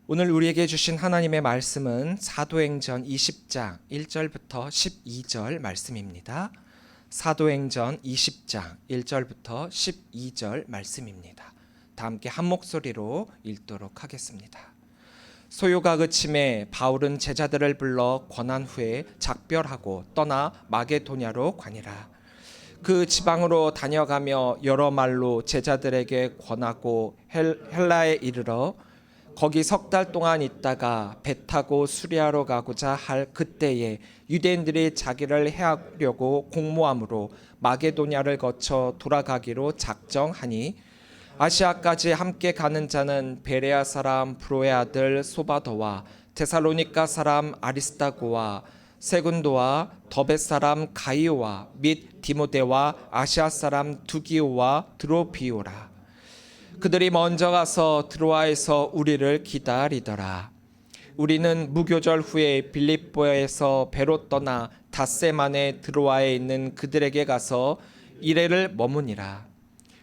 오늘 우리에게 주신 하나님의 말씀은 사도행전 20장 1절부터 12절 말씀입니다. 사도행전 20장 1절부터 12절 말씀입니다. 다 함께 한 목소리로 읽도록 하겠습니다. 소요가 그침에 바울은 제자들을 불러 권한 후에 작별하고 떠나 마게도냐로 가니라. 그 지방으로 다녀가며 여러 말로 제자들에게 권하고 헬라에 이르러 거기 석 달 동안 있다가 배 타고 수리아로 가고자 할 그때에 유대인들이 자기를 해하려고 공모함으로 마게도냐를 거쳐 돌아가기로 작정하니 아시아까지 함께 가는 자는 베레아 사람 브로의 아들 소바더와 데살로니가 사람 아리스다고와 세군도와 더벳 사람 가이오와 및 디모데와 아시아 사람 두기오와 드로비오라. 그들이 먼저 가서 드로아에서 우리를 기다리더라. 우리는 무교절 후에 빌립보에서 배로 떠나 닷새만에 드로아에 있는 그들에게 가서 이레를 머무니라.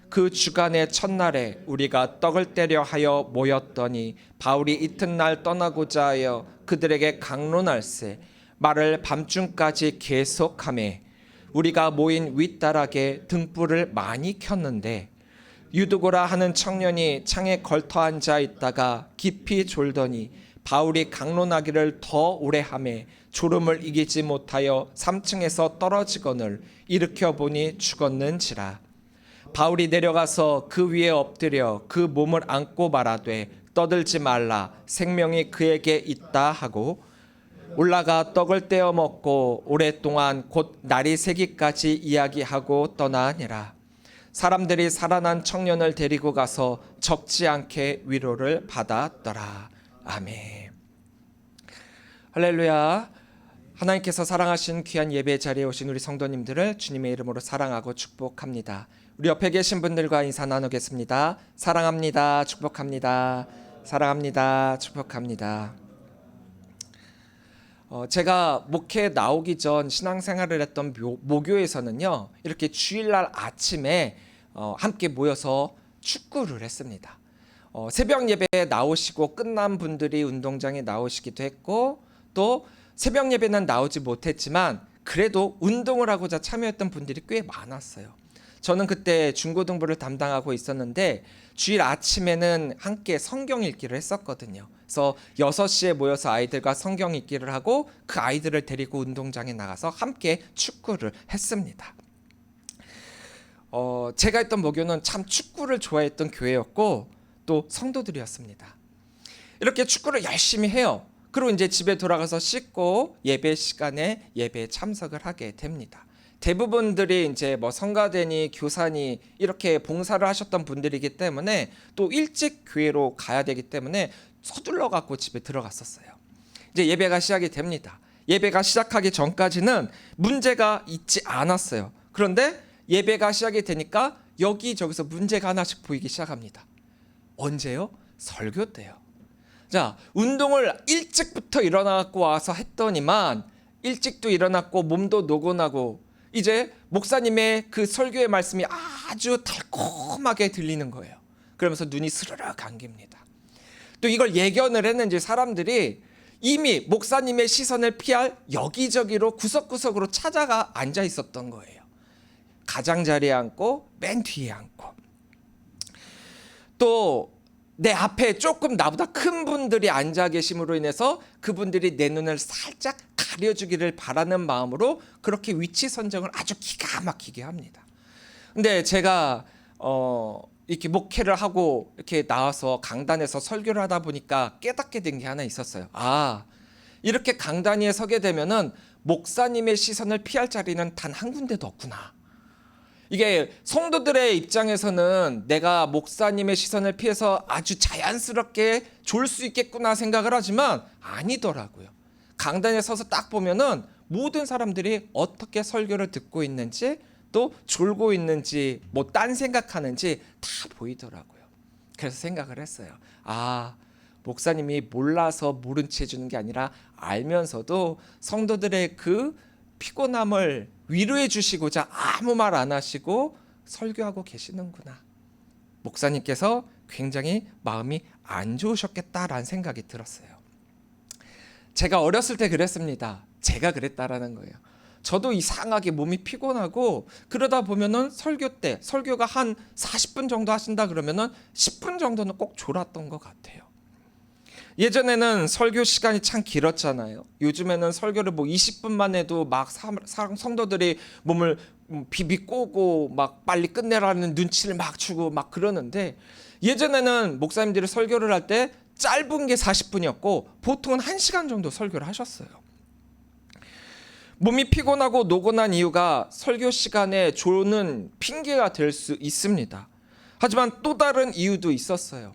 그 주간의 첫날에 우리가 떡을 떼려 하여 모였더니 바울이 이튿날 떠나고자 하여 그들에게 강론할세 말을 밤중까지 계속하매 우리가 모인 윗다락에 등불을 많이 켰는데 유두고라 하는 청년이 창에 걸터 앉아 있다가 깊이 졸더니 바울이 강론하기를 더 오래 하매 졸음을 이기지 못하여 3층에서 떨어지거늘 일으켜 보니 죽었는지라. 바울이 내려가서 그 위에 엎드려 그 몸을 안고 말하되 떠들지 말라 생명이 그에게 있다 하고 올라가 떡을 떼어 먹고 오랫동안 곧 날이 새기까지 이야기하고 떠나니라. 사람들이 살아난 청년을 데리고 가서 적지 않게 위로를 받았더라. 아멘. 할렐루야. 하나님께서 사랑하신 귀한 예배 자리에 오신 우리 성도님들을 주님의 이름으로 사랑하고 축복합니다. 우리 옆에 계신 분들과 인사 나누겠습니다. 사랑합니다. 축복합니다. 사랑합니다. 축복합니다. 제가 목회 나오기 전 신앙생활을 했던 모교에서는요, 이렇게 주일날 아침에 함께 모여서 축구를 했습니다. 새벽 예배에 나오시고 끝난 분들이 운동장에 나오시기도 했고, 또 새벽 예배는 나오지 못했지만 그래도 운동을 하고자 참여했던 분들이 꽤 많았어요. 저는 그때 중고등부를 담당하고 있었는데 주일 아침에는 함께 성경 읽기를 했었거든요. 그래서 6시에 모여서 아이들과 성경 읽기를 하고 그 아이들을 데리고 운동장에 나가서 함께 축구를 했습니다. 제가 했던 모교는 참 축구를 좋아했던 교회였고 또 성도들이었습니다. 이렇게 축구를 열심히 해요. 그리고 이제 집에 돌아가서 씻고 예배 시간에 예배에 참석을 하게 됩니다. 대부분들이 이제 뭐 성가대니 교사니 이렇게 봉사를 하셨던 분들이기 때문에 또 일찍 교회로 가야 되기 때문에 서둘러 갖고 집에 들어갔었어요. 이제 예배가 시작이 됩니다. 예배가 시작하기 전까지는 문제가 있지 않았어요. 그런데 예배가 시작이 되니까 여기저기서 문제가 하나씩 보이기 시작합니다. 언제요? 설교 때요. 자, 운동을 일찍부터 일어나고 와서 했더니만 일찍도 일어났고 몸도 노곤하고 이제 목사님의 그 설교의 말씀이 아주 달콤하게 들리는 거예요. 그러면서 눈이 스르르 감깁니다. 또 이걸 예견을 했는지 사람들이 이미 목사님의 시선을 피할 여기저기로 구석구석으로 찾아가 앉아 있었던 거예요. 가장자리에 앉고 맨 뒤에 앉고 또 내 앞에 조금 나보다 큰 분들이 앉아 계심으로 인해서 그분들이 내 눈을 살짝 가려주기를 바라는 마음으로 그렇게 위치 선정을 아주 기가 막히게 합니다. 근데 제가 이렇게 목회를 하고 이렇게 나와서 강단에서 설교를 하다 보니까 깨닫게 된 게 하나 있었어요. 아, 이렇게 강단 위에 서게 되면은 목사님의 시선을 피할 자리는 단 한 군데도 없구나. 이게 성도들의 입장에서는 내가 목사님의 시선을 피해서 아주 자연스럽게 졸 수 있겠구나 생각을 하지만 아니더라고요. 강단에 서서 딱 보면은 모든 사람들이 어떻게 설교를 듣고 있는지 또 졸고 있는지 뭐 딴 생각하는지 다 보이더라고요. 그래서 생각을 했어요. 아, 목사님이 몰라서 모른 채 해주는 게 아니라 알면서도 성도들의 그 피곤함을 위로해 주시고자 아무 말 안 하시고 설교하고 계시는구나. 목사님께서 굉장히 마음이 안 좋으셨겠다라는 생각이 들었어요. 제가 어렸을 때 그랬습니다. 제가 그랬다라는 거예요. 저도 이상하게 몸이 피곤하고 그러다 보면은 설교가 한 40분 정도 하신다 그러면은 10분 정도는 꼭 졸았던 것 같아요. 예전에는 설교 시간이 참 길었잖아요. 요즘에는 설교를 뭐 20분만 해도 막 성도들이 몸을 비비 꼬고 막 빨리 끝내라는 눈치를 막 주고 막 그러는데, 예전에는 목사님들이 설교를 할 때 짧은 게 40분이었고 보통은 1시간 정도 설교를 하셨어요. 몸이 피곤하고 노곤한 이유가 설교 시간에 조는 핑계가 될 수 있습니다. 하지만 또 다른 이유도 있었어요.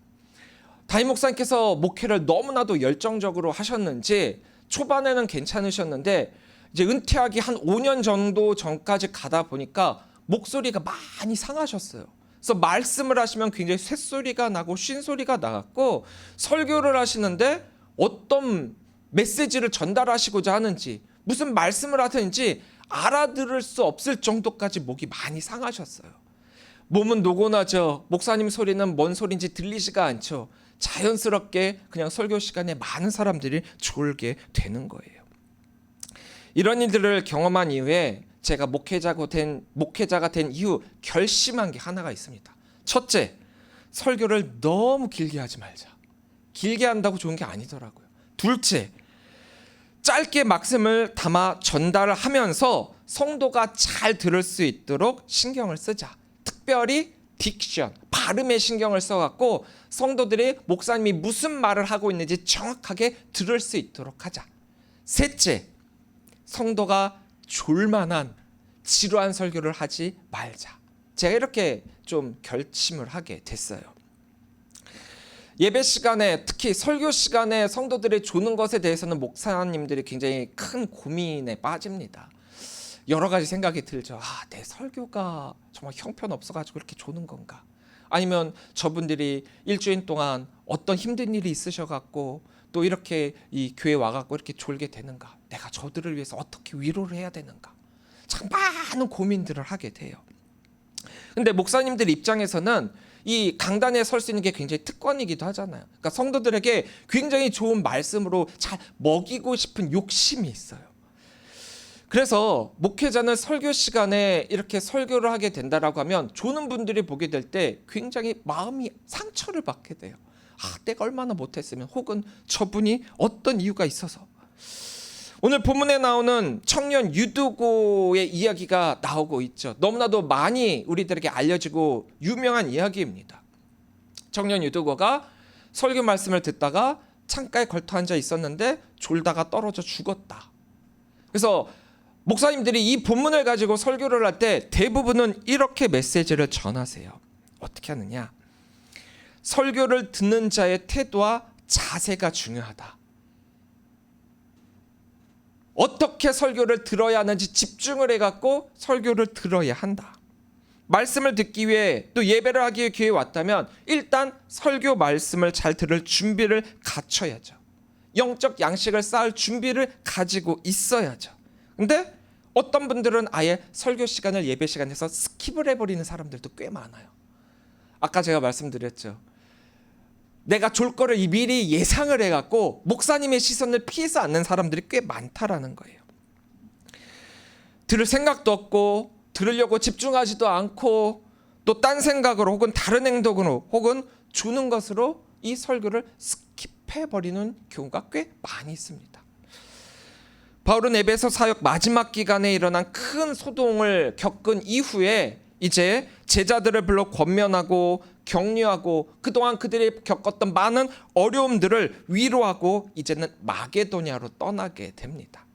담임 목사님께서 목회를 너무나도 열정적으로 하셨는지 초반에는 괜찮으셨는데 이제 은퇴하기 한 5년 정도 전까지 가다 보니까 목소리가 많이 상하셨어요. 그래서 말씀을 하시면 굉장히 쇳소리가 나고 쉰소리가 나갔고, 설교를 하시는데 어떤 메시지를 전달하시고자 하는지 무슨 말씀을 하든지 알아들을 수 없을 정도까지 목이 많이 상하셨어요. 몸은 노곤하죠. 목사님 소리는 뭔 소리인지 들리지가 않죠. 자연스럽게 그냥 설교 시간에 많은 사람들이 졸게 되는 거예요. 이런 일들을 경험한 이후에 제가 목회자가 된 이후 결심한 게 하나가 있습니다. 첫째, 설교를 너무 길게 하지 말자. 길게 한다고 좋은 게 아니더라고요. 둘째, 짧게 말씀을 담아 전달을 하면서 성도가 잘 들을 수 있도록 신경을 쓰자. 특별히 딕션, 발음에 신경을 써갖고 성도들이 목사님이 무슨 말을 하고 있는지 정확하게 들을 수 있도록 하자. 셋째, 성도가 졸만한 지루한 설교를 하지 말자. 제가 이렇게 좀 결심을 하게 됐어요. 예배 시간에, 특히 설교 시간에 성도들이 조는 것에 대해서는 목사님들이 굉장히 큰 고민에 빠집니다. 여러 가지 생각이 들죠. 내 설교가 정말 형편없어가지고 이렇게 조는 건가? 아니면 저분들이 일주일 동안 어떤 힘든 일이 있으셔갖고 또 이렇게 이 교회 와갖고 이렇게 졸게 되는가? 내가 저들을 위해서 어떻게 위로를 해야 되는가? 참 많은 고민들을 하게 돼요. 근데 목사님들 입장에서는 이 강단에 설 수 있는 게 굉장히 특권이기도 하잖아요. 그러니까 성도들에게 굉장히 좋은 말씀으로 잘 먹이고 싶은 욕심이 있어요. 그래서 목회자는 설교 시간에 이렇게 설교를 하게 된다라고 하면 조는 분들이 보게 될 때 굉장히 마음이 상처를 받게 돼요. 내가 얼마나 못했으면, 혹은 저분이 어떤 이유가 있어서. 오늘 본문에 나오는 청년 유두고의 이야기가 나오고 있죠. 너무나도 많이 우리들에게 알려지고 유명한 이야기입니다. 청년 유두고가 설교 말씀을 듣다가 창가에 걸터 앉아 있었는데 졸다가 떨어져 죽었다. 그래서 목사님들이 이 본문을 가지고 설교를 할 때 대부분은 이렇게 메시지를 전하세요. 어떻게 하느냐? 설교를 듣는 자의 태도와 자세가 중요하다. 어떻게 설교를 들어야 하는지 집중을 해갖고 설교를 들어야 한다. 말씀을 듣기 위해, 또 예배를 하기 위해 교회에 왔다면 일단 설교 말씀을 잘 들을 준비를 갖춰야죠. 영적 양식을 쌓을 준비를 가지고 있어야죠. 근데 어떤 분들은 아예 설교 시간을 예배 시간에서 스킵을 해버리는 사람들도 꽤 많아요. 아까 제가 말씀드렸죠. 내가 졸 거를 미리 예상을 해갖고 목사님의 시선을 피해서 앉는 사람들이 꽤 많다라는 거예요. 들을 생각도 없고 들으려고 집중하지도 않고 또 딴 생각으로 혹은 다른 행동으로 혹은 주는 것으로 이 설교를 스킵해버리는 경우가 꽤 많이 있습니다. 바울은 에베소 사역 마지막 기간에 일어난 큰 소동을 겪은 이후에 이제 제자들을 불러 권면하고 격려하고 그동안 그들이 겪었던 많은 어려움들을 위로하고 이제는 마게도냐로 떠나게 됩니다.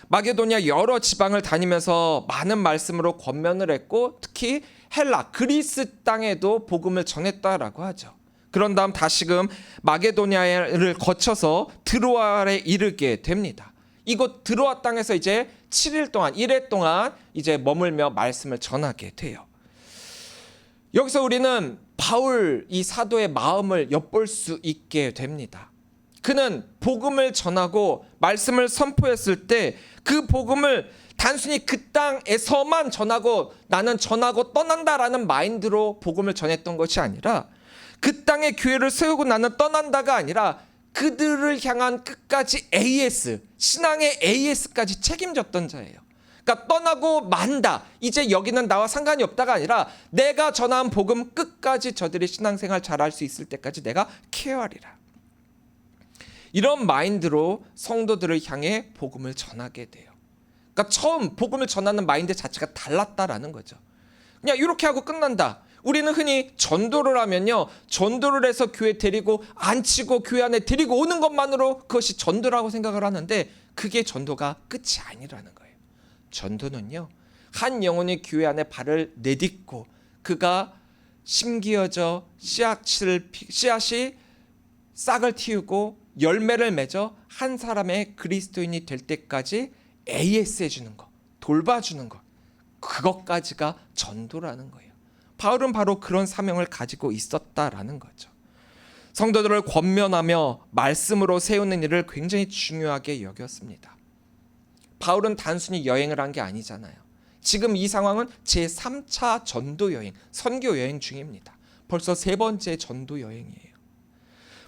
마게도냐 여러 지방을 다니면서 많은 말씀으로 권면을 했고 특히 헬라, 그리스 땅에도 복음을 전했다라고 하죠. 그런 다음 다시금 마게도냐를 거쳐서 드로아에 이르게 됩니다. 이곳 드로아 땅에서 이제 7일 동안, 1회 동안 이제 머물며 말씀을 전하게 돼요. 여기서 우리는 바울 이 사도의 마음을 엿볼 수 있게 됩니다. 그는 복음을 전하고 말씀을 선포했을 때 그 복음을 단순히 그 땅에서만 전하고 나는 전하고 떠난다라는 마인드로 복음을 전했던 것이 아니라 그 땅에 교회를 세우고 나는 떠난다가 아니라 그들을 향한 끝까지 AS, 신앙의 AS까지 책임졌던 자예요. 그러니까 떠나고 만다, 이제 여기는 나와 상관이 없다가 아니라 내가 전한 복음 끝까지 저들이 신앙생활 잘할 수 있을 때까지 내가 케어하리라. 이런 마인드로 성도들을 향해 복음을 전하게 돼요. 그러니까 처음 복음을 전하는 마인드 자체가 달랐다라는 거죠. 그냥 이렇게 하고 끝난다. 우리는 흔히 전도를 하면요, 전도를 해서 교회 데리고 앉히고 교회 안에 데리고 오는 것만으로 그것이 전도라고 생각을 하는데 그게 전도가 끝이 아니라는 거예요. 전도는요, 한 영혼이 교회 안에 발을 내딛고 그가 심기어져 씨앗이 싹을 틔우고 열매를 맺어 한 사람의 그리스도인이 될 때까지 AS 해주는 것, 돌봐주는 것, 그것까지가 전도라는 거예요. 바울은 바로 그런 사명을 가지고 있었다라는 거죠. 성도들을 권면하며 말씀으로 세우는 일을 굉장히 중요하게 여겼습니다. 바울은 단순히 여행을 한 게 아니잖아요. 지금 이 상황은 제3차 전도 여행, 선교 여행 중입니다. 벌써 3번째 전도 여행이에요.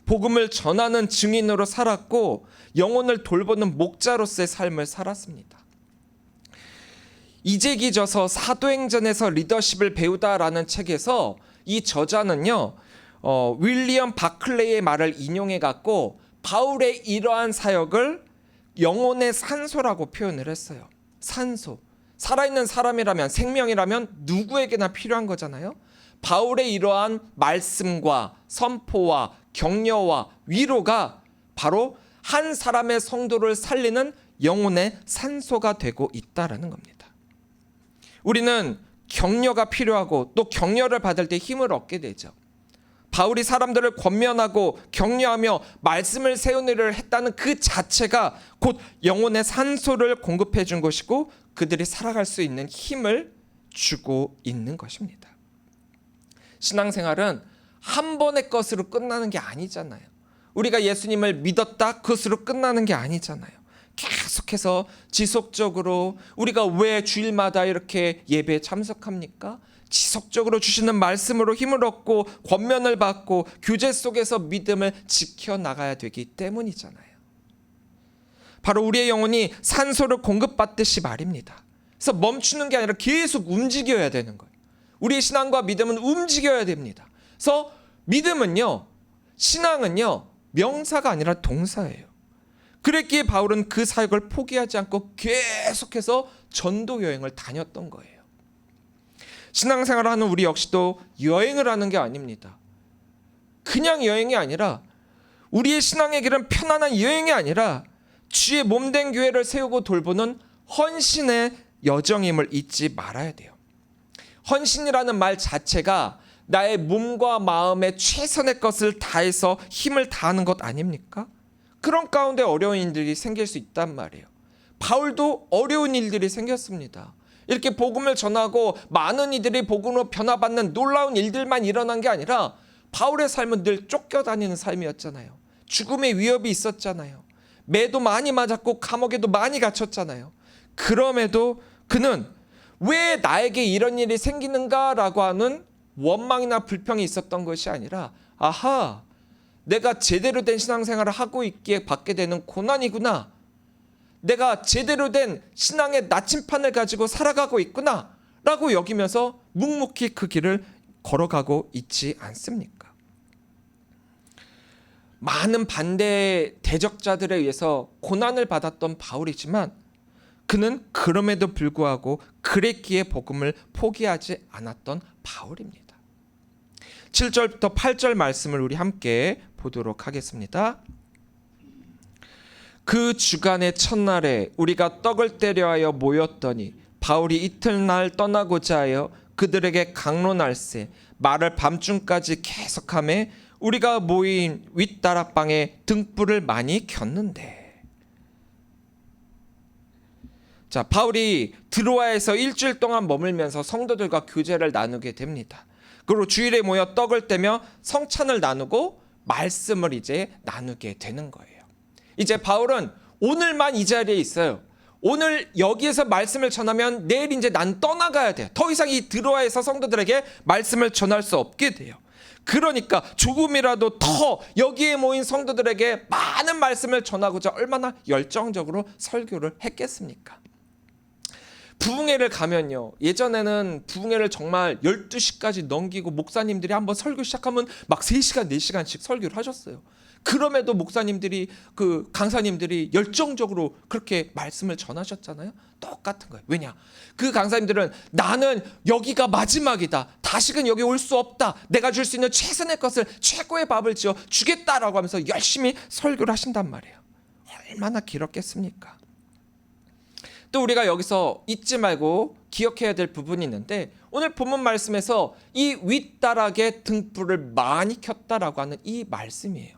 복음을 전하는 증인으로 살았고 영혼을 돌보는 목자로서의 삶을 살았습니다. 이재기저서 사도행전에서 리더십을 배우다라는 책에서 이 저자는요, 윌리엄 바클레이의 말을 인용해 갖고 바울의 이러한 사역을 영혼의 산소라고 표현을 했어요. 산소. 살아있는 사람이라면, 생명이라면 누구에게나 필요한 거잖아요. 바울의 이러한 말씀과 선포와 격려와 위로가 바로 한 사람의 성도를 살리는 영혼의 산소가 되고 있다라는 겁니다. 우리는 격려가 필요하고 또 격려를 받을 때 힘을 얻게 되죠. 바울이 사람들을 권면하고 격려하며 말씀을 세우는 일을 했다는 그 자체가 곧 영혼의 산소를 공급해 준 것이고 그들이 살아갈 수 있는 힘을 주고 있는 것입니다. 신앙생활은 한 번의 것으로 끝나는 게 아니잖아요. 우리가 예수님을 믿었다, 그것으로 끝나는 게 아니잖아요. 계속해서 지속적으로 우리가 왜 주일마다 이렇게 예배에 참석합니까? 지속적으로 주시는 말씀으로 힘을 얻고 권면을 받고 교제 속에서 믿음을 지켜나가야 되기 때문이잖아요. 바로 우리의 영혼이 산소를 공급받듯이 말입니다. 그래서 멈추는 게 아니라 계속 움직여야 되는 거예요. 우리의 신앙과 믿음은 움직여야 됩니다. 그래서 믿음은요, 신앙은요, 명사가 아니라 동사예요. 그랬기에 바울은 그 사역을 포기하지 않고 계속해서 전도 여행을 다녔던 거예요. 신앙생활을 하는 우리 역시도 여행을 하는 게 아닙니다. 그냥 여행이 아니라 우리의 신앙의 길은 편안한 여행이 아니라 주의 몸된 교회를 세우고 돌보는 헌신의 여정임을 잊지 말아야 돼요. 헌신이라는 말 자체가 나의 몸과 마음의 최선의 것을 다해서 힘을 다하는 것 아닙니까? 그런 가운데 어려운 일들이 생길 수 있단 말이에요. 바울도 어려운 일들이 생겼습니다. 이렇게 복음을 전하고 많은 이들이 복음으로 변화받는 놀라운 일들만 일어난 게 아니라 바울의 삶은 늘 쫓겨다니는 삶이었잖아요. 죽음의 위협이 있었잖아요. 매도 많이 맞았고 감옥에도 많이 갇혔잖아요. 그럼에도 그는 왜 나에게 이런 일이 생기는가라고 하는 원망이나 불평이 있었던 것이 아니라 아하, 내가 제대로 된 신앙생활을 하고 있기에 받게 되는 고난이구나. 내가 제대로 된 신앙의 나침판을 가지고 살아가고 있구나 라고 여기면서 묵묵히 그 길을 걸어가고 있지 않습니까? 많은 반대 대적자들에 의해서 고난을 받았던 바울이지만 그는 그럼에도 불구하고 그랬기에 복음을 포기하지 않았던 바울입니다. 7절부터 8절 말씀을 우리 함께 보도록 하겠습니다. 그 주간의 첫날에 우리가 떡을 떼려 하여 모였더니 바울이 이튿날 떠나고자 하여 그들에게 강론할세 말을 밤중까지 계속하매 우리가 모인 윗다락방에 등불을 많이 켰는데. 자, 바울이 드로아에서 일주일 동안 머물면서 성도들과 교제를 나누게 됩니다. 그리고 주일에 모여 떡을 떼며 성찬을 나누고 말씀을 이제 나누게 되는 거예요. 이제 바울은 오늘만 이 자리에 있어요. 오늘 여기에서 말씀을 전하면 내일 이제 난 떠나가야 돼. 더 이상 이 드로아에서 성도들에게 말씀을 전할 수 없게 돼요. 그러니까 조금이라도 더 여기에 모인 성도들에게 많은 말씀을 전하고자 얼마나 열정적으로 설교를 했겠습니까? 부흥회를 가면요, 예전에는 부흥회를 정말 12시까지 넘기고 목사님들이 한번 설교 시작하면 막 3시간 4시간씩 설교를 하셨어요. 그럼에도 목사님들이, 그 강사님들이 열정적으로 그렇게 말씀을 전하셨잖아요. 똑같은 거예요. 왜냐? 그 강사님들은 나는 여기가 마지막이다, 다시는 여기 올 수 없다, 내가 줄 수 있는 최선의 것을, 최고의 밥을 지어 주겠다라고 하면서 열심히 설교를 하신단 말이에요. 얼마나 길었겠습니까? 또 우리가 여기서 잊지 말고 기억해야 될 부분이 있는데, 오늘 본문 말씀에서 이 윗다락에 등불을 많이 켰다라고 하는 이 말씀이에요.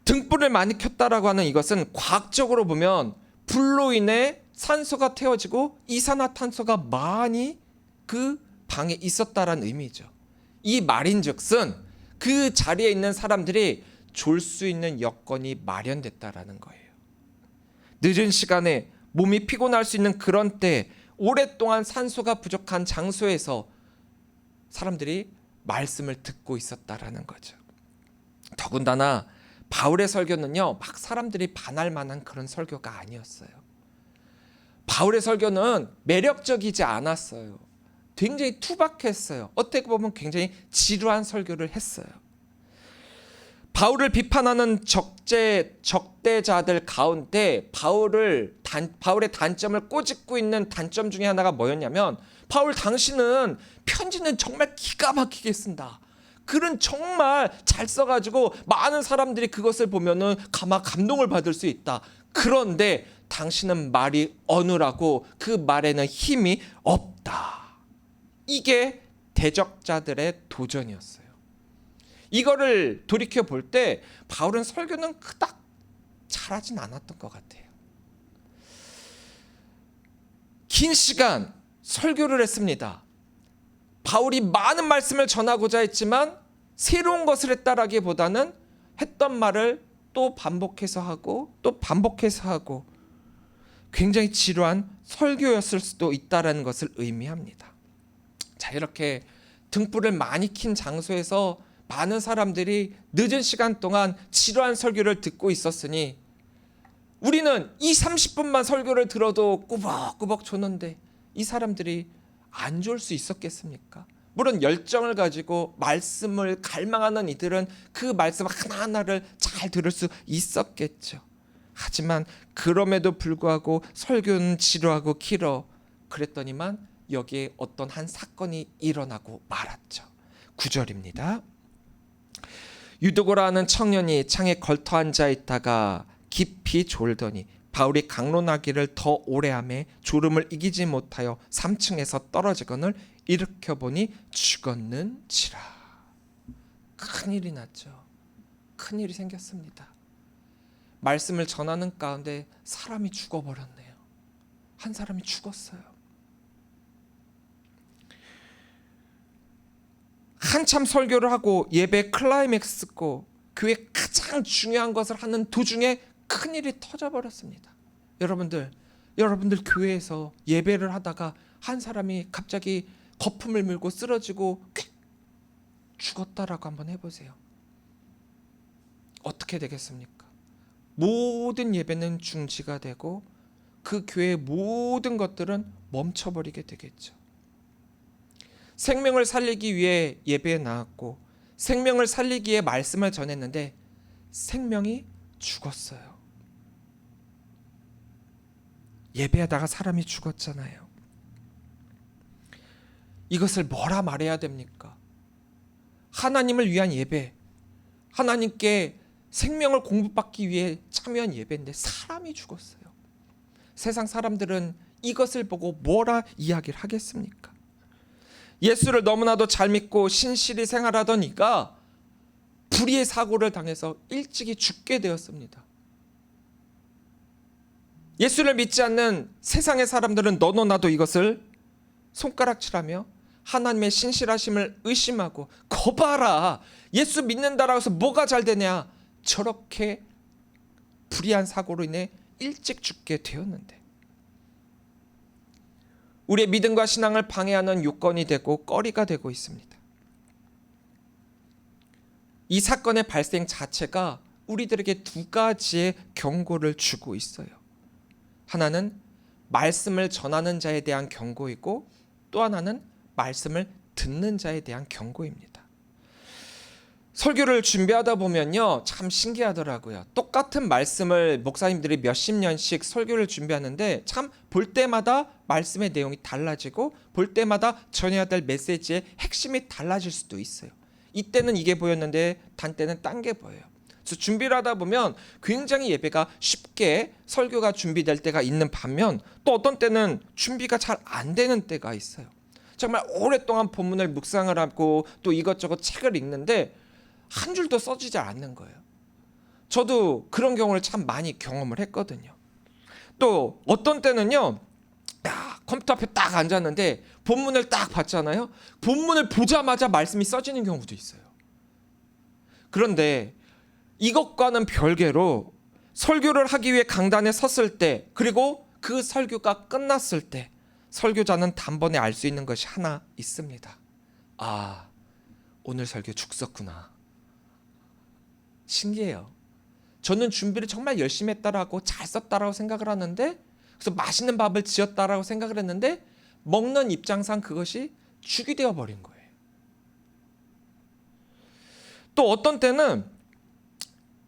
등불을 많이 켰다라고 하는 이것은 과학적으로 보면 불로 인해 산소가 태워지고 이산화탄소가 많이 그 방에 있었다라는 의미죠. 이 말인즉슨 그 자리에 있는 사람들이 졸 수 있는 여건이 마련됐다라는 거예요. 늦은 시간에 몸이 피곤할 수 있는 그런 때, 오랫동안 산소가 부족한 장소에서 사람들이 말씀을 듣고 있었다라는 거죠. 더군다나 바울의 설교는요, 막 사람들이 반할 만한 그런 설교가 아니었어요. 바울의 설교는 매력적이지 않았어요. 굉장히 투박했어요. 어떻게 보면 굉장히 지루한 설교를 했어요. 바울을 비판하는 적대자들 가운데 바울의 단점을 꼬집고 있는 단점 중에 하나가 뭐였냐면, 바울 당신은 편지는 정말 기가 막히게 쓴다, 글은 정말 잘 써가지고 많은 사람들이 그것을 보면은 아마 감동을 받을 수 있다, 그런데 당신은 말이 어눌하고 그 말에는 힘이 없다. 이게 대적자들의 도전이었어요. 이거를 돌이켜 볼 때 바울은 설교는 그닥 잘하진 않았던 것 같아요. 긴 시간 설교를 했습니다. 바울이 많은 말씀을 전하고자 했지만 새로운 것을 했다라기보다는 했던 말을 또 반복해서 하고 또 반복해서 하고, 굉장히 지루한 설교였을 수도 있다는 것을 의미합니다. 자, 이렇게 등불을 많이 킨 장소에서 많은 사람들이 늦은 시간 동안 지루한 설교를 듣고 있었으니, 우리는 이 30분만 설교를 들어도 꾸벅꾸벅 줬는데 이 사람들이 안 좋을 수 있었겠습니까? 물론 열정을 가지고 말씀을 갈망하는 이들은 그 말씀 하나하나를 잘 들을 수 있었겠죠. 하지만 그럼에도 불구하고 설교는 지루하고 길어. 그랬더니만 여기에 어떤 한 사건이 일어나고 말았죠. 9절입니다. 유도고라 하는 청년이 창에 걸터 앉아 있다가 깊이 졸더니 바울이 강론하기를 더 오래 하매 졸음을 이기지 못하여 3층에서 떨어지거늘 일으켜보니 죽었는지라. 큰일이 났죠. 큰일이 생겼습니다. 말씀을 전하는 가운데 사람이 죽어버렸네요. 한 사람이 죽었어요. 한참 설교를 하고 예배 클라이맥스고 교회 가장 중요한 것을 하는 도중에 큰일이 터져버렸습니다. 여러분들 교회에서 예배를 하다가 한 사람이 갑자기 거품을 물고 쓰러지고 죽었다라고 한번 해보세요. 어떻게 되겠습니까? 모든 예배는 중지가 되고 그 교회의 모든 것들은 멈춰버리게 되겠죠. 생명을 살리기 위해 예배에 나왔고 생명을 살리기 위해 말씀을 전했는데 생명이 죽었어요. 예배하다가 사람이 죽었잖아요. 이것을 뭐라 말해야 됩니까? 하나님을 위한 예배, 하나님께 생명을 공급받기 위해 참여한 예배인데 사람이 죽었어요. 세상 사람들은 이것을 보고 뭐라 이야기를 하겠습니까? 예수를 너무나도 잘 믿고 신실히 생활하던 이가 불의의 사고를 당해서 일찍이 죽게 되었습니다. 예수를 믿지 않는 세상의 사람들은 너도 나도 이것을 손가락질하며 하나님의 신실하심을 의심하고 거봐라, 예수 믿는다라고 해서 뭐가 잘 되냐, 저렇게 불의한 사고로 인해 일찍 죽게 되었는데, 우리의 믿음과 신앙을 방해하는 요건이 되고 꺼리가 되고 있습니다. 이 사건의 발생 자체가 우리들에게 두 가지의 경고를 주고 있어요. 하나는 말씀을 전하는 자에 대한 경고이고 또 하나는 말씀을 듣는 자에 대한 경고입니다. 설교를 준비하다 보면요, 참 신기하더라고요. 똑같은 말씀을 목사님들이 몇십 년씩 설교를 준비하는데 참 볼 때마다 말씀의 내용이 달라지고 볼 때마다 전해야 될 메시지의 핵심이 달라질 수도 있어요. 이때는 이게 보였는데 단 때는 딴 게 보여요. 그래서 준비를 하다 보면 굉장히 예배가 쉽게 설교가 준비될 때가 있는 반면 또 어떤 때는 준비가 잘 안 되는 때가 있어요. 정말 오랫동안 본문을 묵상을 하고 또 이것저것 책을 읽는데 한 줄도 써지지 않는 거예요. 저도 그런 경우를 참 많이 경험을 했거든요. 또 어떤 때는요, 컴퓨터 앞에 딱 앉았는데 본문을 딱 봤잖아요. 본문을 보자마자 말씀이 써지는 경우도 있어요. 그런데 이것과는 별개로 설교를 하기 위해 강단에 섰을 때, 그리고 그 설교가 끝났을 때 설교자는 단번에 알 수 있는 것이 하나 있습니다. 아, 오늘 설교 죽 썼구나. 신기해요. 저는 준비를 정말 열심히 했다라고 잘 썼다라고 생각을 하는데, 그래서 맛있는 밥을 지었다라고 생각을 했는데 먹는 입장상 그것이 죽이 되어 버린 거예요. 또 어떤 때는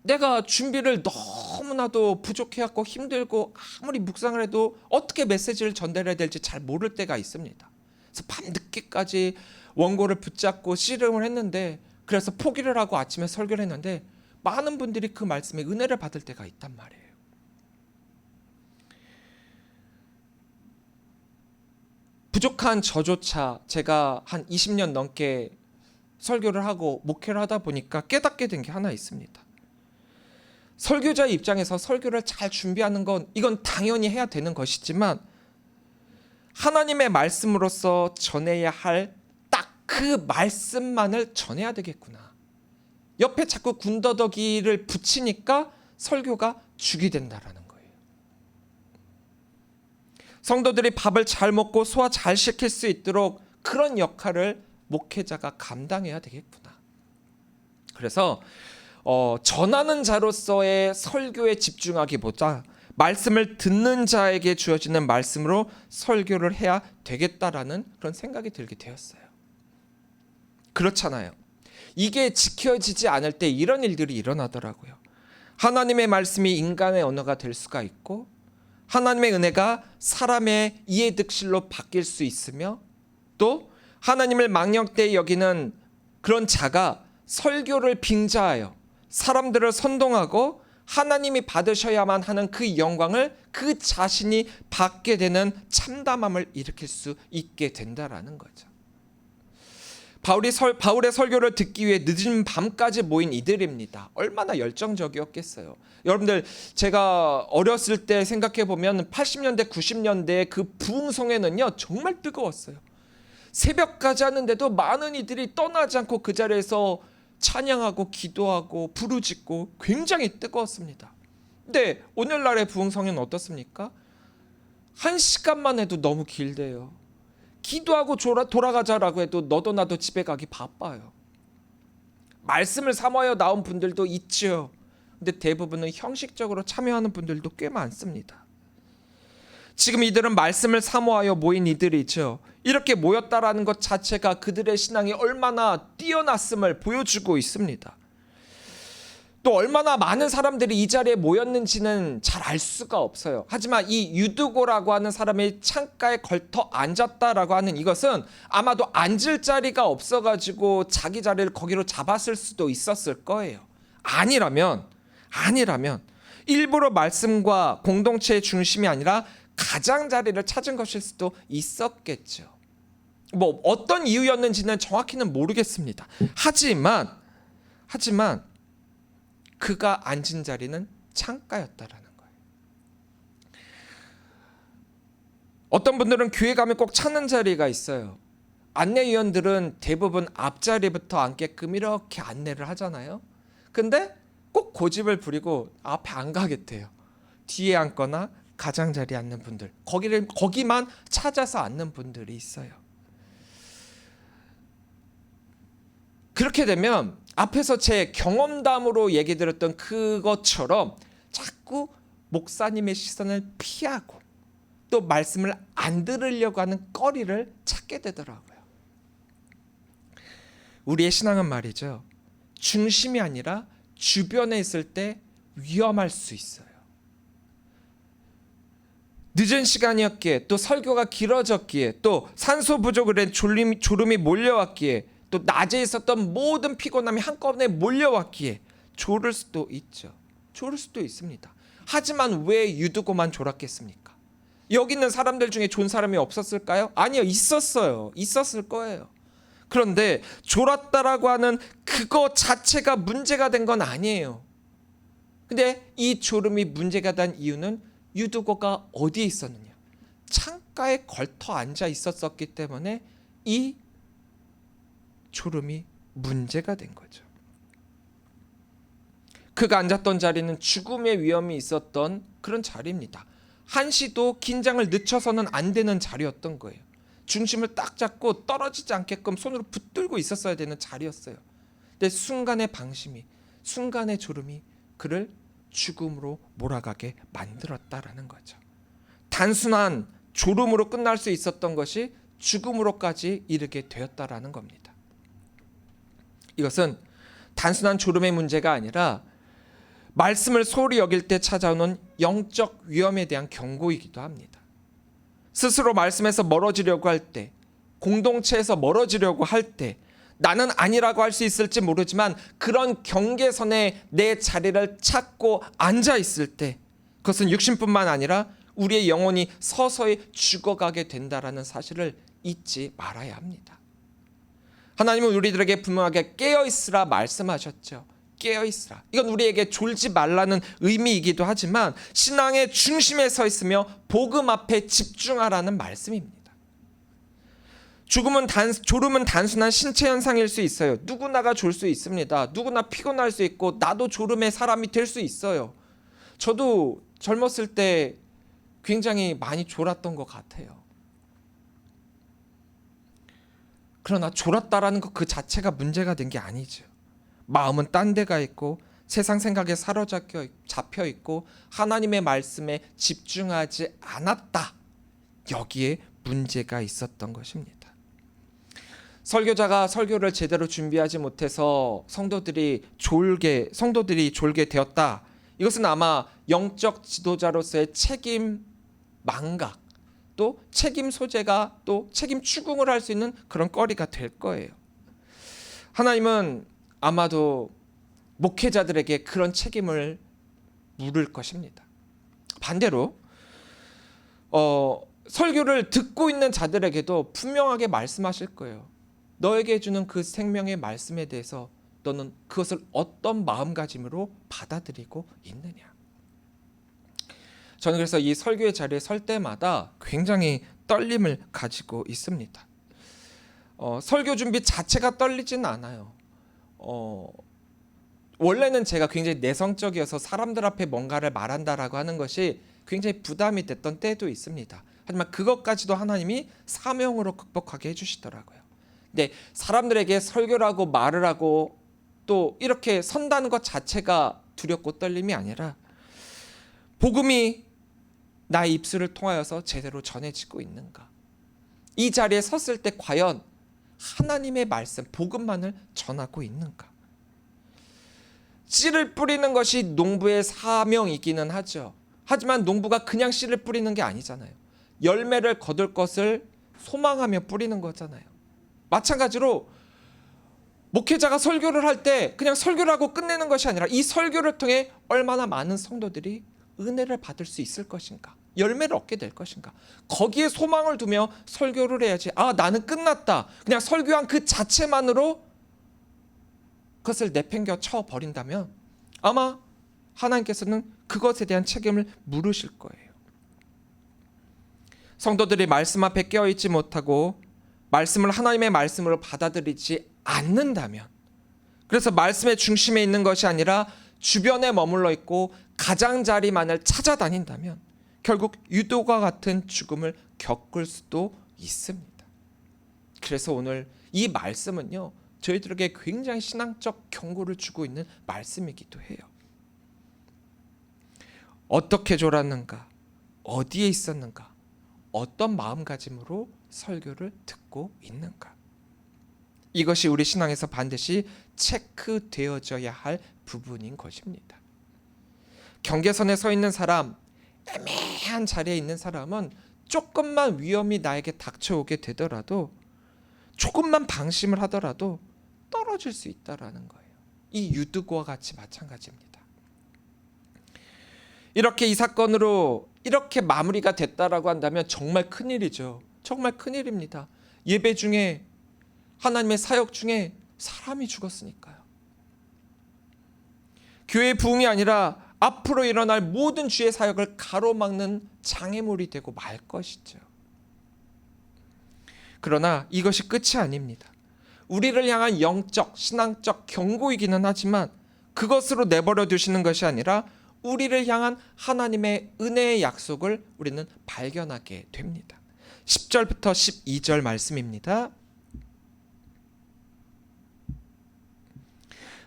내가 준비를 너무나도 부족해갖고 힘들고 아무리 묵상을 해도 어떻게 메시지를 전달해야 될지 잘 모를 때가 있습니다. 그래서 밤늦게까지 원고를 붙잡고 씨름을 했는데, 그래서 포기를 하고 아침에 설교를 했는데 많은 분들이 그 말씀에 은혜를 받을 때가 있단 말이에요. 부족한 저조차 제가 한 20년 넘게 설교를 하고 목회를 하다 보니까 깨닫게 된 게 하나 있습니다. 설교자의 입장에서 설교를 잘 준비하는 건 이건 당연히 해야 되는 것이지만 하나님의 말씀으로서 전해야 할 딱 그 말씀만을 전해야 되겠구나. 옆에 자꾸 군더더기를 붙이니까 설교가 죽이 된다라는 거예요. 성도들이 밥을 잘 먹고 소화 잘 시킬 수 있도록 그런 역할을 목회자가 감당해야 되겠구나. 그래서 전하는 자로서의 설교에 집중하기보다 말씀을 듣는 자에게 주어지는 말씀으로 설교를 해야 되겠다라는 그런 생각이 들게 되었어요. 그렇잖아요. 이게 지켜지지 않을 때 이런 일들이 일어나더라고요. 하나님의 말씀이 인간의 언어가 될 수가 있고 하나님의 은혜가 사람의 이해득실로 바뀔 수 있으며 또 하나님을 망령되이 여기는 그런 자가 설교를 빙자하여 사람들을 선동하고 하나님이 받으셔야만 하는 그 영광을 그 자신이 받게 되는 참담함을 일으킬 수 있게 된다라는 거죠. 바울의 설교를 듣기 위해 늦은 밤까지 모인 이들입니다. 얼마나 열정적이었겠어요. 여러분들, 제가 어렸을 때 생각해 보면 80년대 90년대 그 부흥성에는요 정말 뜨거웠어요. 새벽까지 하는데도 많은 이들이 떠나지 않고 그 자리에서 찬양하고 기도하고 부르짖고 굉장히 뜨거웠습니다. 근데 오늘날의 부흥성에는 어떻습니까? 1시간만 해도 너무 길대요. 기도하고 돌아가자라고 해도 너도 나도 집에 가기 바빠요. 말씀을 사모하여 나온 분들도 있죠. 근데 대부분은 형식적으로 참여하는 분들도 꽤 많습니다. 지금 이들은 말씀을 사모하여 모인 이들이죠. 이렇게 모였다라는 것 자체가 그들의 신앙이 얼마나 뛰어났음을 보여주고 있습니다. 또 얼마나 많은 사람들이 이 자리에 모였는지는 잘 알 수가 없어요. 하지만 이 유두고라고 하는 사람이 창가에 걸터 앉았다라고 하는 이것은 아마도 앉을 자리가 없어가지고 자기 자리를 거기로 잡았을 수도 있었을 거예요. 아니라면 일부러 말씀과 공동체의 중심이 아니라 가장자리를 찾은 것일 수도 있었겠죠. 뭐 어떤 이유였는지는 정확히는 모르겠습니다. 하지만 그가 앉은 자리는 창가였다라는 거예요. 어떤 분들은 교회 가면 꼭 찾는 자리가 있어요. 안내위원들은 대부분 앞자리부터 앉게끔 이렇게 안내를 하잖아요. 근데 꼭 고집을 부리고 앞에 안 가겠대요. 뒤에 앉거나 가장자리에 앉는 분들, 거기만 찾아서 앉는 분들이 있어요. 그렇게 되면 앞에서 제 경험담으로 얘기 드렸던 그것처럼 자꾸 목사님의 시선을 피하고 또 말씀을 안 들으려고 하는 거리를 찾게 되더라고요. 우리의 신앙은 말이죠, 중심이 아니라 주변에 있을 때 위험할 수 있어요. 늦은 시간이었기에, 또 설교가 길어졌기에, 또 산소 부족으로 졸음이 몰려왔기에, 또 낮에 있었던 모든 피곤함이 한꺼번에 몰려왔기에 졸을 수도 있죠. 졸을 수도 있습니다. 하지만 왜 유두고만 졸았겠습니까? 여기 있는 사람들 중에 좋은 사람이 없었을까요? 아니요, 있었어요. 있었을 거예요. 그런데 졸았다라고 하는 그거 자체가 문제가 된 건 아니에요. 근데 이 졸음이 문제가 된 이유는 유두고가 어디에 있었느냐? 창가에 걸터 앉아 있었기 때문에 이 졸음이 문제가 된 거죠. 그가 앉았던 자리는 죽음의 위험이 있었던 그런 자리입니다. 한시도 긴장을 늦춰서는 안 되는 자리였던 거예요. 중심을 딱 잡고 떨어지지 않게끔 손으로 붙들고 있었어야 되는 자리였어요. 근데 순간의 방심이, 순간의 졸음이 그를 죽음으로 몰아가게 만들었다라는 거죠. 단순한 졸음으로 끝날 수 있었던 것이 죽음으로까지 이르게 되었다라는 겁니다. 이것은 단순한 졸음의 문제가 아니라 말씀을 소홀히 여길 때 찾아오는 영적 위험에 대한 경고이기도 합니다. 스스로 말씀에서 멀어지려고 할 때, 공동체에서 멀어지려고 할 때, 나는 아니라고 할 수 있을지 모르지만 그런 경계선에 내 자리를 찾고 앉아 있을 때, 그것은 육신뿐만 아니라 우리의 영혼이 서서히 죽어가게 된다라는 사실을 잊지 말아야 합니다. 하나님은 우리들에게 분명하게 깨어있으라 말씀하셨죠. 깨어있으라. 이건 우리에게 졸지 말라는 의미이기도 하지만 신앙의 중심에 서 있으며 복음 앞에 집중하라는 말씀입니다. 졸음은 단순한 신체 현상일 수 있어요. 누구나가 졸 수 있습니다. 누구나 피곤할 수 있고 나도 졸음의 사람이 될 수 있어요. 저도 젊었을 때 굉장히 많이 졸았던 것 같아요. 그러나 졸았다라는 것 그 자체가 문제가 된 게 아니죠. 마음은 딴 데가 있고 세상 생각에 사로잡혀 있고 하나님의 말씀에 집중하지 않았다. 여기에 문제가 있었던 것입니다. 설교자가 설교를 제대로 준비하지 못해서 성도들이 졸게 되었다. 이것은 아마 영적 지도자로서의 책임 망각, 또 책임 소재가 또 책임 추궁을 할 수 있는 그런 거리가 될 거예요. 하나님은 아마도 목회자들에게 그런 책임을 물을 것입니다. 반대로 설교를 듣고 있는 자들에게도 분명하게 말씀하실 거예요. 너에게 주는 그 생명의 말씀에 대해서 너는 그것을 어떤 마음가짐으로 받아들이고 있느냐. 저는 그래서 이 설교의 자리에 설 때마다 굉장히 떨림을 가지고 있습니다. 설교 준비 자체가 떨리진 않아요. 원래는 제가 굉장히 내성적이어서 사람들 앞에 뭔가를 말한다라고 하는 것이 굉장히 부담이 됐던 때도 있습니다. 하지만 그것까지도 하나님이 사명으로 극복하게 해주시더라고요. 근데 사람들에게 설교라고 말을 하고 또 이렇게 선다는 것 자체가 두렵고 떨림이 아니라 복음이 나의 입술을 통하여서 제대로 전해지고 있는가, 이 자리에 섰을 때 과연 하나님의 말씀, 복음만을 전하고 있는가. 씨를 뿌리는 것이 농부의 사명이기는 하죠. 하지만 농부가 그냥 씨를 뿌리는 게 아니잖아요. 열매를 거둘 것을 소망하며 뿌리는 거잖아요. 마찬가지로 목회자가 설교를 할 때 그냥 설교를 하고 끝내는 것이 아니라 이 설교를 통해 얼마나 많은 성도들이 은혜를 받을 수 있을 것인가, 열매를 얻게 될 것인가, 거기에 소망을 두며 설교를 해야지, 나는 끝났다, 그냥 설교한 그 자체만으로 그것을 내팽겨 쳐버린다면 아마 하나님께서는 그것에 대한 책임을 물으실 거예요. 성도들이 말씀 앞에 깨어있지 못하고 말씀을 하나님의 말씀으로 받아들이지 않는다면, 그래서 말씀의 중심에 있는 것이 아니라 주변에 머물러 있고 가장자리만을 찾아다닌다면 결국 유도와 같은 죽음을 겪을 수도 있습니다. 그래서 오늘 이 말씀은요, 저희들에게 굉장히 신앙적 경고를 주고 있는 말씀이기도 해요. 어떻게 졸았는가? 어디에 있었는가? 어떤 마음가짐으로 설교를 듣고 있는가? 이것이 우리 신앙에서 반드시 체크되어져야 할 부분인 것입니다. 경계선에 서 있는 사람, 애매한 자리에 있는 사람은 조금만 위험이 나에게 닥쳐오게 되더라도, 조금만 방심을 하더라도 떨어질 수 있다라는 거예요. 이 유드고와 같이 마찬가지입니다. 이렇게 이 사건으로 이렇게 마무리가 됐다라고 한다면 정말 큰일이죠. 정말 큰일입니다. 예배 중에, 하나님의 사역 중에 사람이 죽었으니까요. 교회의 부흥이 아니라 앞으로 일어날 모든 주의 사역을 가로막는 장애물이 되고 말 것이죠. 그러나 이것이 끝이 아닙니다. 우리를 향한 영적, 신앙적 경고이기는 하지만 그것으로 내버려 두시는 것이 아니라 우리를 향한 하나님의 은혜의 약속을 우리는 발견하게 됩니다. 10절부터 12절 말씀입니다.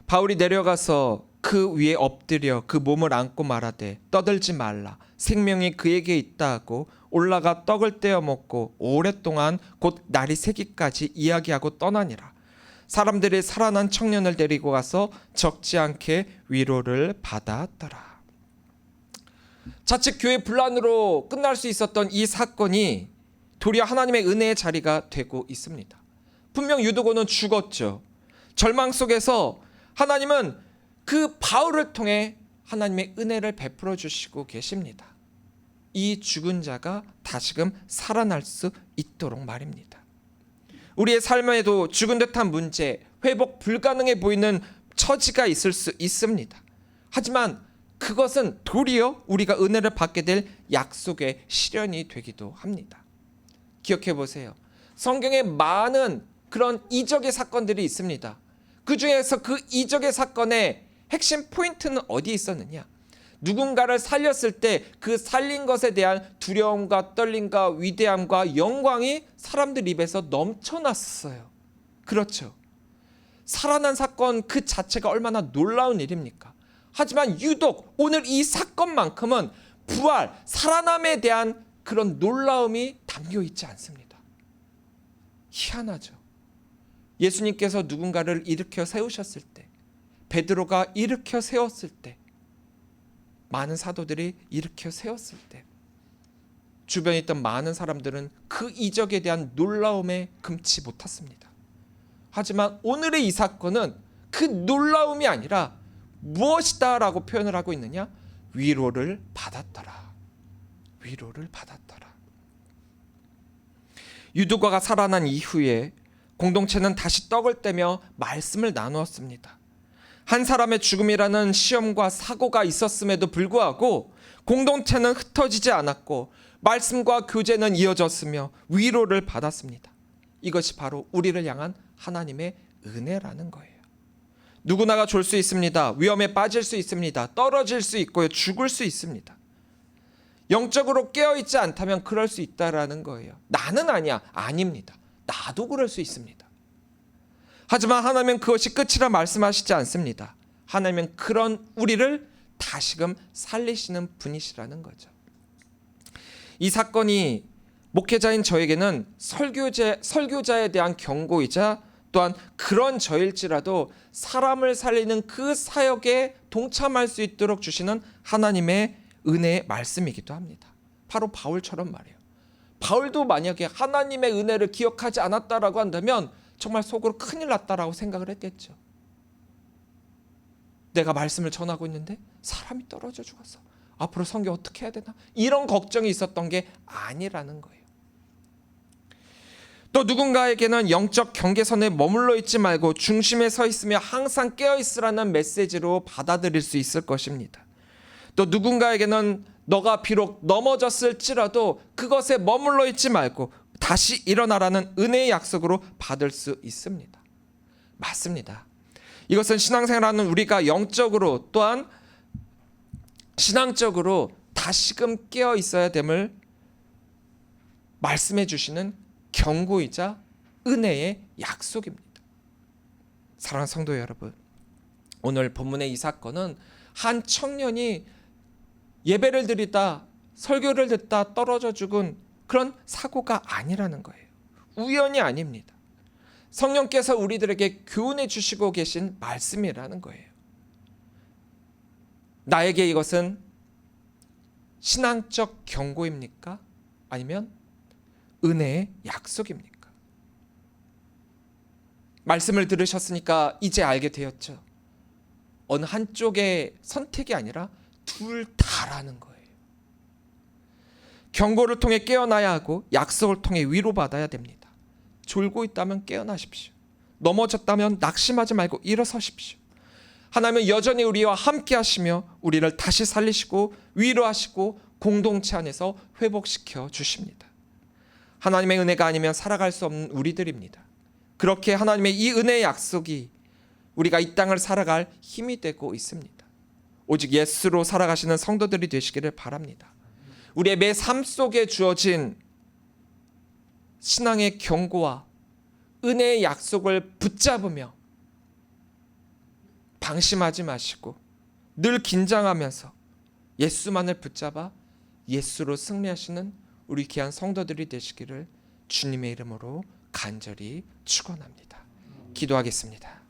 바울이 내려가서 그 위에 엎드려 그 몸을 안고 말하되 떠들지 말라, 생명이 그에게 있다 하고 올라가 떡을 떼어 먹고 오랫동안 곧 날이 새기까지 이야기하고 떠나니라. 사람들이 살아난 청년을 데리고 가서 적지 않게 위로를 받았더라. 자칫 교회 분란으로 끝날 수 있었던 이 사건이 도리어 하나님의 은혜의 자리가 되고 있습니다. 분명 유두고는 죽었죠. 절망 속에서 하나님은 그 바울을 통해 하나님의 은혜를 베풀어 주시고 계십니다. 이 죽은 자가 다시금 살아날 수 있도록 말입니다. 우리의 삶에도 죽은 듯한 문제, 회복 불가능해 보이는 처지가 있을 수 있습니다. 하지만 그것은 도리어 우리가 은혜를 받게 될 약속의 실현이 되기도 합니다. 기억해 보세요. 성경에 많은 그런 이적의 사건들이 있습니다. 그 중에서 그 이적의 사건의 핵심 포인트는 어디에 있었느냐? 누군가를 살렸을 때 그 살린 것에 대한 두려움과 떨림과 위대함과 영광이 사람들 입에서 넘쳐났어요. 그렇죠. 살아난 사건 그 자체가 얼마나 놀라운 일입니까? 하지만 유독 오늘 이 사건만큼은 부활, 살아남에 대한 그런 놀라움이 담겨 있지 않습니다. 희한하죠. 예수님께서 누군가를 일으켜 세우셨을 때, 베드로가 일으켜 세웠을 때, 많은 사도들이 일으켜 세웠을 때 주변에 있던 많은 사람들은 그 이적에 대한 놀라움에 금치 못했습니다. 하지만 오늘의 이 사건은 그 놀라움이 아니라 무엇이다 라고 표현을 하고 있느냐? 위로를 받았더라. 위로를 받았더라. 유두과가 살아난 이후에 공동체는 다시 떡을 떼며 말씀을 나누었습니다. 한 사람의 죽음이라는 시험과 사고가 있었음에도 불구하고 공동체는 흩어지지 않았고 말씀과 교제는 이어졌으며 위로를 받았습니다. 이것이 바로 우리를 향한 하나님의 은혜라는 거예요. 누구나가 졸 수 있습니다. 위험에 빠질 수 있습니다. 떨어질 수 있고요. 죽을 수 있습니다. 영적으로 깨어있지 않다면 그럴 수 있다라는 거예요. 나는 아니야. 아닙니다. 나도 그럴 수 있습니다. 하지만 하나님은 그것이 끝이라 말씀하시지 않습니다. 하나님은 그런 우리를 다시금 살리시는 분이시라는 거죠. 이 사건이 목회자인 저에게는 설교자에 대한 경고이자 또한 그런 저일지라도 사람을 살리는 그 사역에 동참할 수 있도록 주시는 하나님의 은혜의 말씀이기도 합니다. 바로 바울처럼 말이에요. 바울도 만약에 하나님의 은혜를 기억하지 않았다라고 한다면 정말 속으로 큰일 났다라고 생각을 했겠죠. 내가 말씀을 전하고 있는데 사람이 떨어져 죽었어. 앞으로 선교 어떻게 해야 되나? 이런 걱정이 있었던 게 아니라는 거예요. 또 누군가에게는 영적 경계선에 머물러 있지 말고 중심에 서 있으며 항상 깨어 있으라는 메시지로 받아들일 수 있을 것입니다. 또 누군가에게는 너가 비록 넘어졌을지라도 그것에 머물러 있지 말고 다시 일어나라는 은혜의 약속으로 받을 수 있습니다. 맞습니다. 이것은 신앙생활하는 우리가 영적으로 또한 신앙적으로 다시금 깨어 있어야 됨을 말씀해 주시는 경고이자 은혜의 약속입니다. 사랑하는 성도 여러분, 오늘 본문의 이 사건은 한 청년이 예배를 드리다 설교를 듣다 떨어져 죽은 그런 사고가 아니라는 거예요. 우연이 아닙니다. 성령께서 우리들에게 교훈해 주시고 계신 말씀이라는 거예요. 나에게 이것은 신앙적 경고입니까? 아니면 은혜의 약속입니까? 말씀을 들으셨으니까 이제 알게 되었죠. 어느 한쪽의 선택이 아니라 둘 다라는 거예요. 경고를 통해 깨어나야 하고 약속을 통해 위로받아야 됩니다. 졸고 있다면 깨어나십시오. 넘어졌다면 낙심하지 말고 일어서십시오. 하나님은 여전히 우리와 함께 하시며 우리를 다시 살리시고 위로하시고 공동체 안에서 회복시켜 주십니다. 하나님의 은혜가 아니면 살아갈 수 없는 우리들입니다. 그렇게 하나님의 이 은혜의 약속이 우리가 이 땅을 살아갈 힘이 되고 있습니다. 오직 예수로 살아가시는 성도들이 되시기를 바랍니다. 우리의 매 삶 속에 주어진 신앙의 경고와 은혜의 약속을 붙잡으며 방심하지 마시고 늘 긴장하면서 예수만을 붙잡아 예수로 승리하시는 우리 귀한 성도들이 되시기를 주님의 이름으로 간절히 축원합니다. 기도하겠습니다.